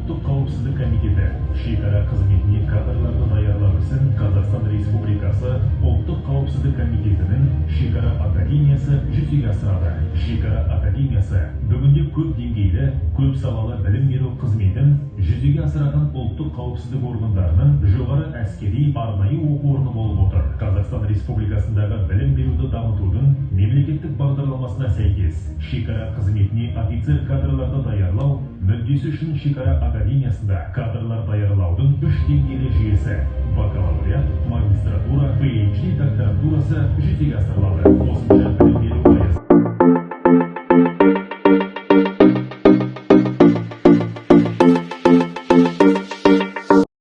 ұлттық қауіпсіздік комитеті шекара қызметіне кадрларды даярлау ісін Қазақстан Республикасы ұлттық қауіпсіздік комитетінің шекара академиясы жүзеге асырады. Шекара академиясы бүгінде көп деңгейлі, көп салалы білім беру қызметін жүзеге асыратын ұлттық қауіпсіздік органдарының жоғары әскери арнайы оқу орны болып отыр. Қазақстан Республикасындағы білім беруді дамытудың мемлекеттік бағдарламасына сәйкес шекара қызметіне офицер кадрларды даярлау мүддесі үшін шекара академиясында кадрлар даярлаудың 3 деңгейлі жүйесі бакалавриат, магистратура, PhD докторантурасы жүзеге асырылады. Осынша білім